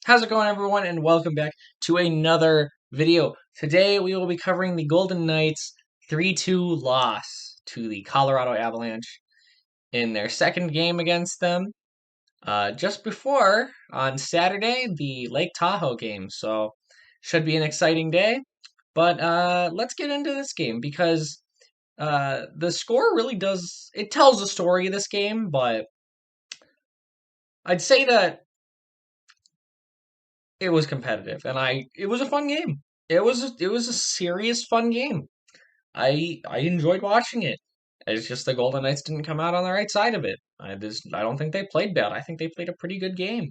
How's it going, everyone? And welcome back to another video. Today we will be covering the Golden Knights 3-2 loss to the Colorado Avalanche in their second game against them. Just before, on Saturday, the Lake Tahoe game. So, should be an exciting day. But let's get into this game because the score really does, it tells the story of this game, but I'd say that it was competitive, and it was a fun game. It was a serious fun game. I enjoyed watching it. It's just the Golden Knights didn't come out on the right side of it. I don't think they played bad. I think they played a pretty good game.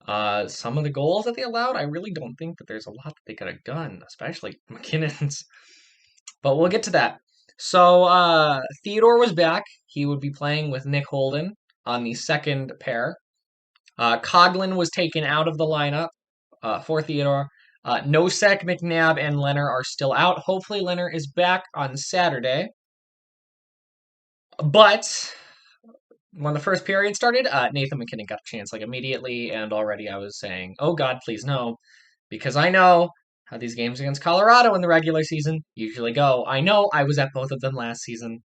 Some of the goals that they allowed, I really don't think that there's a lot that they could have done, especially McKinnon's. But we'll get to that. So Theodore was back. He would be playing with Nick Holden on the second pair. Coghlan was taken out of the lineup for Theodore. Nosek, McNabb, and Leonard are still out. Hopefully, Leonard is back on Saturday. But when the first period started, Nathan McKinnon got a chance like immediately, and already I was saying, "Oh God, please no," because I know how these games against Colorado in the regular season usually go. I know I was at both of them last season.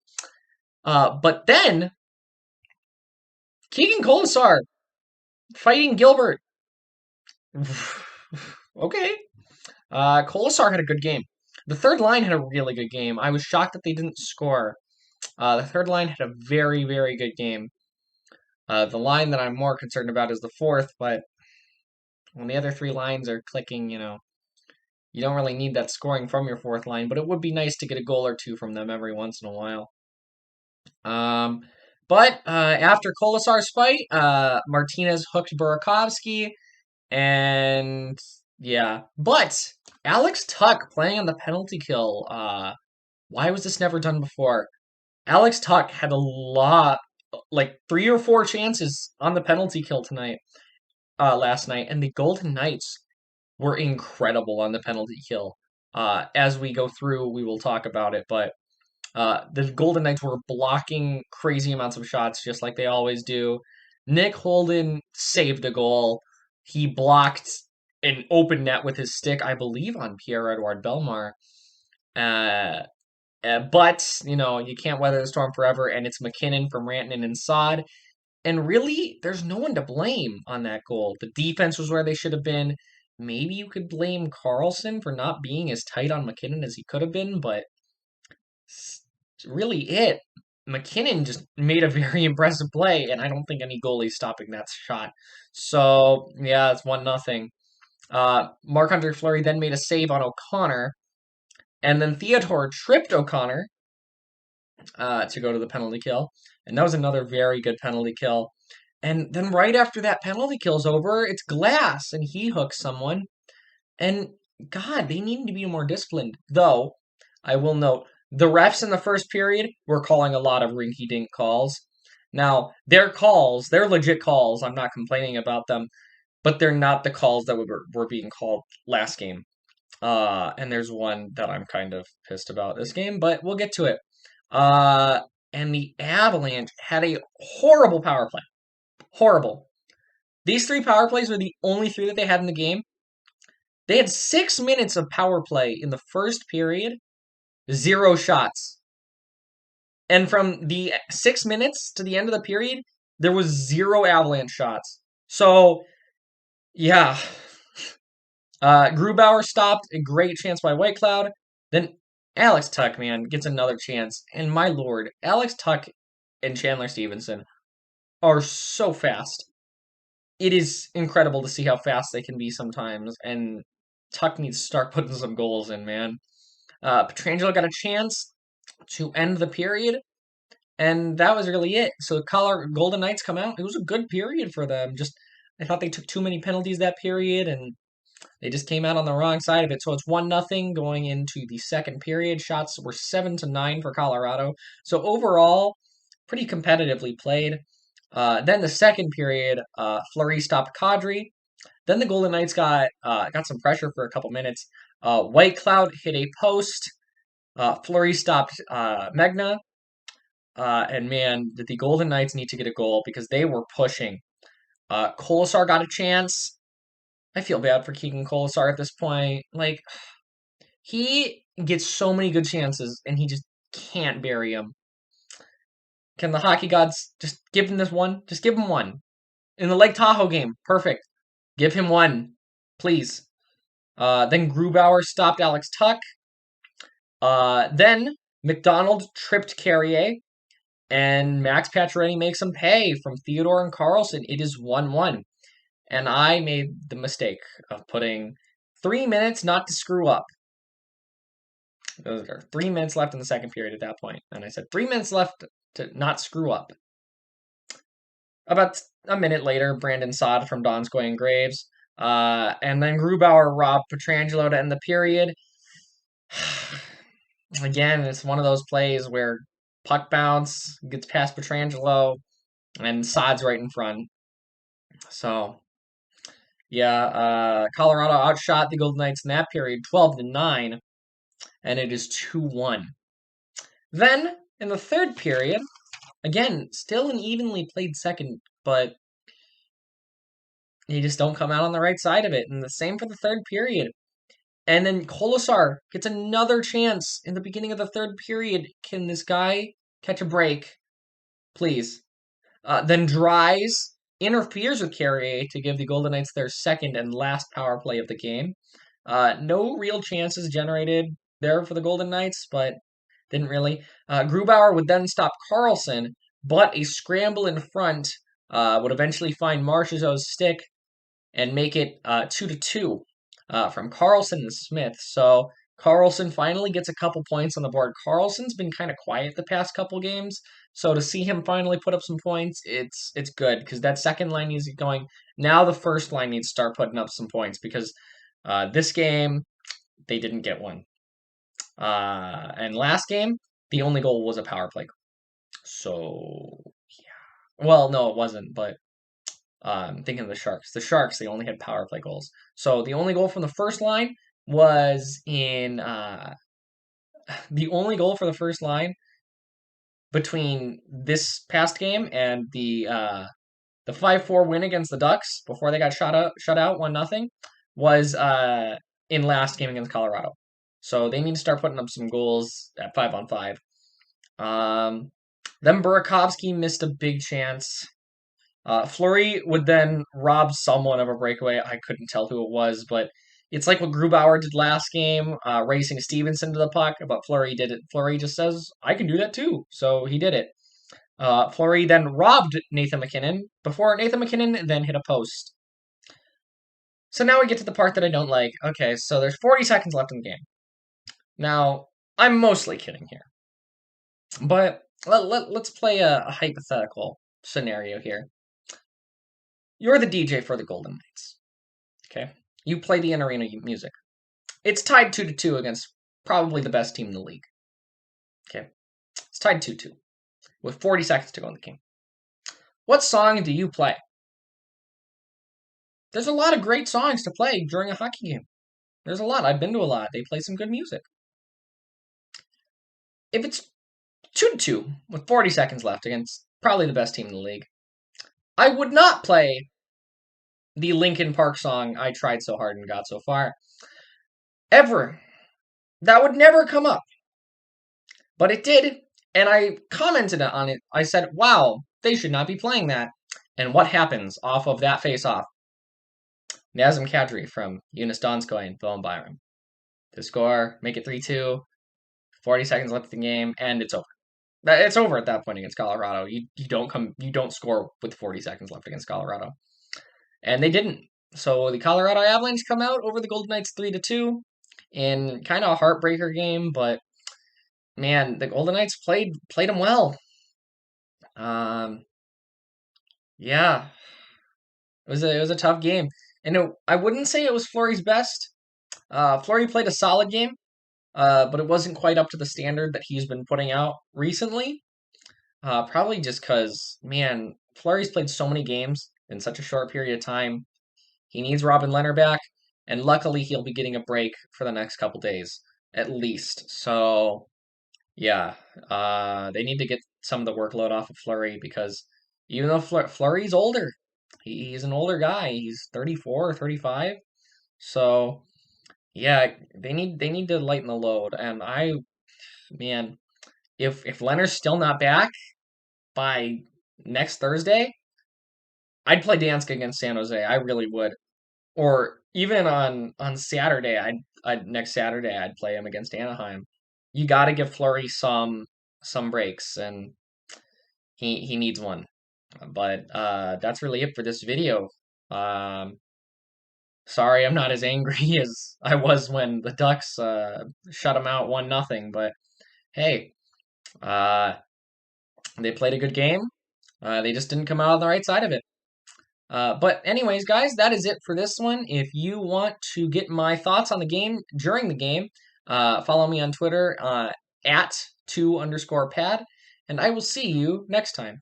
But then Keegan Colasar fighting Gilbert. Okay. Colasar had a good game. The third line had a really good game. I was shocked that they didn't score. The third line had a very, very good game. The line that I'm more concerned about is the fourth, but when the other three lines are clicking, you don't really need that scoring from your fourth line, but it would be nice to get a goal or two from them every once in a while. But after Kolasar's fight, Martinez hooked Burakovsky, and yeah. But Alex Tuck playing on the penalty kill. Why was this never done before? Alex Tuck had a lot, like 3 or 4 chances on the penalty kill last night, and the Golden Knights were incredible on the penalty kill. As we go through, we will talk about it, but the Golden Knights were blocking crazy amounts of shots, just like they always do. Nick Holden saved a goal. He blocked an open net with his stick, I believe, on Pierre-Edouard Bellemare. Uh, but, you can't weather the storm forever, and it's McKinnon from Rantanen and Saad. And really, there's no one to blame on that goal. The defense was where they should have been. Maybe you could blame Carlson for not being as tight on McKinnon as he could have been, but really it. McKinnon just made a very impressive play, and I don't think any goalie's stopping that shot. So, yeah, it's 1-0. Marc-Andre Fleury then made a save on O'Connor, and then Theodore tripped O'Connor to go to the penalty kill. And that was another very good penalty kill. And then right after that penalty kill's over, it's Glass, and he hooks someone. And God, they need to be more disciplined. Though, I will note, the refs in the first period were calling a lot of rinky-dink calls. Now, their calls, they're legit calls. I'm not complaining about them. But they're not the calls that were being called last game. And there's one that I'm kind of pissed about this game, but we'll get to it. And the Avalanche had a horrible power play. Horrible. These 3 power plays were the only 3 that they had in the game. They had 6 minutes of power play in the first period, 0 shots. And from the 6 minutes to the end of the period, there was 0 Avalanche shots. So, yeah. Grubauer stopped a great chance by Whitecloud. Then Alex Tuck, man, gets another chance. And my lord, Alex Tuck and Chandler Stevenson are so fast. It is incredible to see how fast they can be sometimes. And Tuck needs to start putting some goals in, man. Pietrangelo got a chance to end the period. And that was really it. So Golden Knights come out. It was a good period for them. I thought they took too many penalties that period, and they just came out on the wrong side of it. So it's 1-0 going into the second period. Shots were 7-9 for Colorado. So overall, pretty competitively played. Then the second period, Fleury stopped Kadri. Then the Golden Knights got some pressure for a couple minutes. Whitecloud hit a post. Fleury stopped Megna. And man, the Golden Knights need to get a goal because they were pushing. Kolasar got a chance. I feel bad for Keegan Colasar at this point. Like, he gets so many good chances, and he just can't bury them. Can the hockey gods just give him this one? Just give him one. In the Lake Tahoe game, perfect. Give him one, please. Then Grubauer stopped Alex Tuck. Then McDonald tripped Carrier, and Max Pacioretty makes him pay from Theodore and Carlson. It is 1-1. And I made the mistake of putting 3 minutes not to screw up. There are 3 minutes left in the second period at that point. And I said 3 minutes left to not screw up. About a minute later, Brandon Saad from Donskoy and Graves. And then Grubauer robbed Pietrangelo to end the period. Again, it's one of those plays where puck bounce, gets past Pietrangelo, and Saad's right in front. So, yeah, Colorado outshot the Golden Knights in that period 12-9, and it is 2-1. Then, in the third period, again, still an evenly played second, but you just don't come out on the right side of it. And the same for the third period. And then Colasar gets another chance in the beginning of the third period. Can this guy catch a break? Please. Then Dries interferes with Carrier to give the Golden Knights their second and last power play of the game. No real chances generated there for the Golden Knights, but didn't really. Grubauer would then stop Carlson, but a scramble in front would eventually find Marchessault's stick and make it 2-2 from Carlson and Smith. So Carlson finally gets a couple points on the board. Carlson's been kind of quiet the past couple games, so to see him finally put up some points, it's good because that second line needs to get going. Now the first line needs to start putting up some points because this game they didn't get one. And last game, the only goal was a power play. So yeah, well, no, it wasn't, but thinking of the Sharks. The Sharks, they only had power play goals. So the only goal from the first line was in the only goal for the first line between this past game and the 5-4 win against the Ducks before they got shut out 1-0 was in last game against Colorado. So they need to start putting up some goals at 5-on-5. Then Burakovsky missed a big chance. Fleury would then rob someone of a breakaway. I couldn't tell who it was, but it's like what Grubauer did last game, racing Stevenson to the puck, but Fleury did it. Fleury just says, I can do that too. So he did it. Fleury then robbed Nathan MacKinnon before Nathan MacKinnon then hit a post. So now we get to the part that I don't like. Okay, so there's 40 seconds left in the game. Now, I'm mostly kidding here. But let's play a hypothetical scenario here. You're the DJ for the Golden Knights. Okay? You play the in-arena music. It's tied 2-2 against probably the best team in the league. Okay? It's tied 2-2 with 40 seconds to go in the game. What song do you play? There's a lot of great songs to play during a hockey game. There's a lot. I've been to a lot. They play some good music. If it's 2-2 with 40 seconds left against probably the best team in the league, I would not play the Linkin Park song, I Tried So Hard and Got So Far. Ever. That would never come up. But it did, and I commented on it. I said, wow, they should not be playing that. And what happens off of that face-off? Nazem Kadri from Eunice Donskoy and Bowen Byram to score, make it 3-2, 40 seconds left in the game, and it's over. It's over at that point against Colorado. You don't score with 40 seconds left against Colorado. And they didn't. So the Colorado Avalanche come out over the Golden Knights 3-2 in kind of a heartbreaker game, but man, the Golden Knights played them well. Yeah, it was a tough game, and I wouldn't say it was Fleury's best. Fleury played a solid game, but it wasn't quite up to the standard that he's been putting out recently. Probably just because, man, Fleury's played so many games in such a short period of time. He needs Robin Lehner back, and luckily he'll be getting a break for the next couple days, at least. So, yeah, they need to get some of the workload off of Fleury because even though Fleury's older, He's an older guy. He's 34 or 35. So yeah, they need to lighten the load. And man, if Leonard's still not back by next Thursday, I'd play Dansk against San Jose. I really would. Or even on Saturday, I'd next Saturday I'd play him against Anaheim. You got to give Fleury some breaks, and he needs one. But that's really it for this video. Um, Sorry, I'm not as angry as I was when the Ducks shut them out 1-0. But hey, uh, they played a good game. They just didn't come out on the right side of it. But anyways, guys, that is it for this one. If you want to get my thoughts on the game during the game, follow me on Twitter at 2_pad, and I will see you next time.